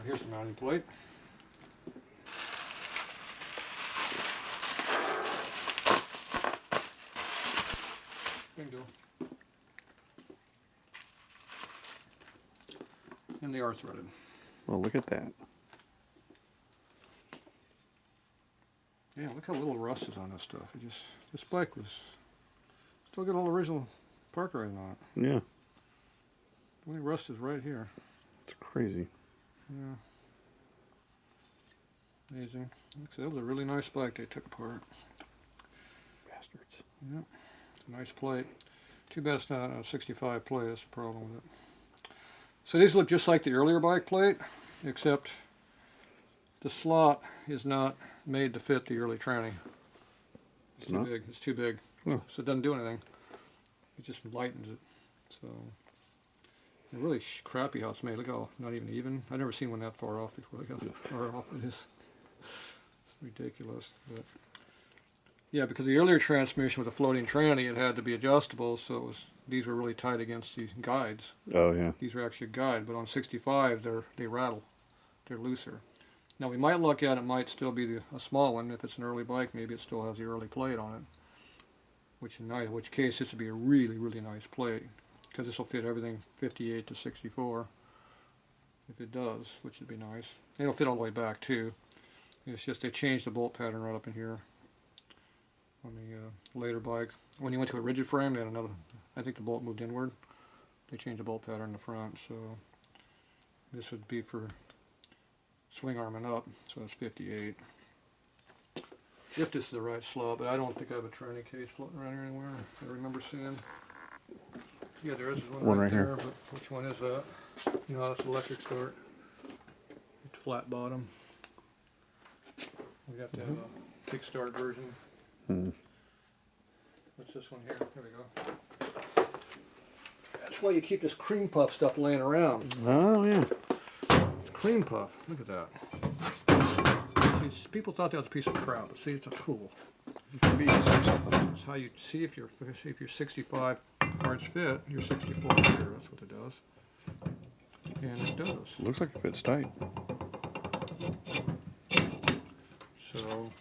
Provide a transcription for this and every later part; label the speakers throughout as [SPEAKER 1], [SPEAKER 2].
[SPEAKER 1] here's the mounting plate. Big deal. And they are threaded.
[SPEAKER 2] Well, look at that.
[SPEAKER 1] Yeah, look how little rust is on this stuff. This bike was still got all the original Parker in on it.
[SPEAKER 2] Yeah.
[SPEAKER 1] The only rust is right here.
[SPEAKER 2] It's crazy.
[SPEAKER 1] Yeah. Amazing. That was a really nice bike they took apart.
[SPEAKER 2] Bastards.
[SPEAKER 1] Yeah. It's a nice plate. Too bad it's not a 65 plate. That's the problem with it. So these look just like the earlier bike plate, except the slot is not made to fit the early tranny. It's too big. It's too big.
[SPEAKER 2] Oh.
[SPEAKER 1] So it doesn't do anything. It just lightens it. So it's really crappy how it's made. Look how not even. I've never seen one that far off before. Look how far off it is. It's ridiculous. But yeah, because the earlier transmission with a floating tranny, it had to be adjustable, so these were really tight against these guides.
[SPEAKER 2] Oh yeah.
[SPEAKER 1] These are actually a guide, but on 65 they rattle. They're looser. Now we might look at it might still be a small one. If it's an early bike, maybe it still has the early plate on it. In which case this would be a really, really nice plate, because this will fit everything 58 to 64 if it does, which would be nice. It'll fit all the way back too. It's just they changed the bolt pattern right up in here on the later bike. When you went to a rigid frame, they had another. I think the bolt moved inward. They changed the bolt pattern in the front, so this would be for swing arming up, so it's 58. If this is the right slot, but I don't think I have a tranny case floating around here anywhere. I remember seeing. Yeah, there is one right there, but which one is that? You know, it's electric start. It's flat bottom. We got the kickstart version. What's this one here? There we go. That's why you keep this cream puff stuff laying around.
[SPEAKER 2] Oh yeah.
[SPEAKER 1] It's cream puff. Look at that. See, people thought that was a piece of crap, but see, it's a tool. It's how you see if your 65 parts fit. Your 64 here. That's what it does. And it does.
[SPEAKER 2] Looks like it fits tight.
[SPEAKER 1] So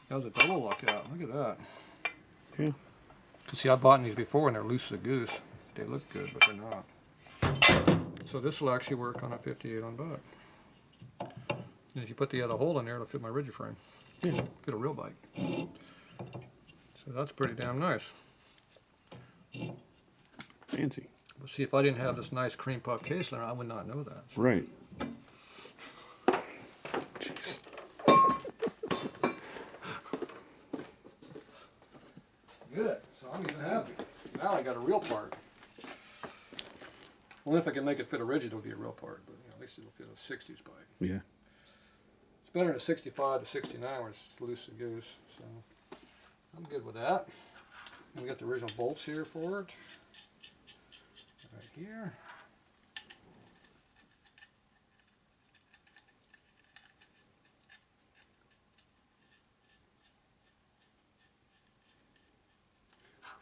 [SPEAKER 1] that was a double lockout. Look at that.
[SPEAKER 2] Yeah.
[SPEAKER 1] See, I've bought these before and they're loose as a goose. They look good, but they're not. So this will actually work on a 58 on back. And if you put the other hole in there, it'll fit my rigid frame.
[SPEAKER 2] Yeah.
[SPEAKER 1] Fit a real bike. So that's pretty damn nice.
[SPEAKER 2] Fancy.
[SPEAKER 1] But see, if I didn't have this nice cream puff case there, I would not know that. So.
[SPEAKER 2] Right. Jeez.
[SPEAKER 1] Good. So I'm even happy. Now I got a real part. Well, if I can make it fit a rigid, it'll be a real part. But at least it'll fit a 60s bike.
[SPEAKER 2] Yeah.
[SPEAKER 1] It's better than a 65 to 69 where it's loose as a goose. So I'm good with that. And we got the original bolts here for it. Right here.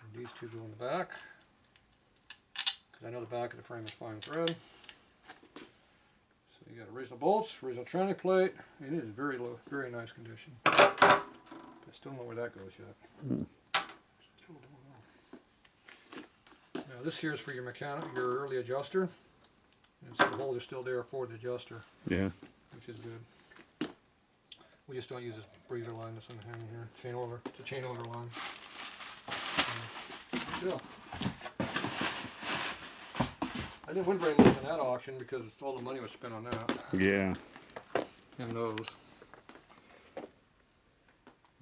[SPEAKER 1] And these two go in the back. Because I know the back of the frame is fine thread. So you got original bolts, original tranny plate, and it is very low, very nice condition. I still don't know where that goes yet. Still don't know. Now this here is for your your early adjuster. And so the holes are still there for the adjuster.
[SPEAKER 2] Yeah.
[SPEAKER 1] Which is good. We just don't use this breather line that's on the hand here. Chain over. It's a chain over line. Still. I didn't win very much in that auction because all the money was spent on that.
[SPEAKER 2] Yeah.
[SPEAKER 1] And those.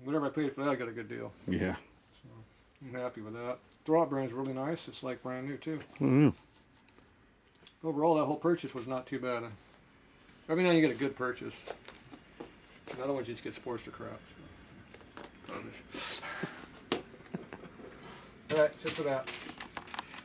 [SPEAKER 1] Whatever I paid for that, I got a good deal.
[SPEAKER 2] Yeah.
[SPEAKER 1] So I'm happy with that. Throwout brand's really nice. It's like brand new too.
[SPEAKER 2] Mm-hmm.
[SPEAKER 1] Overall, that whole purchase was not too bad. Every now you get a good purchase. In other words, you just get Sportster crap. So. Garbage. All right, just for that.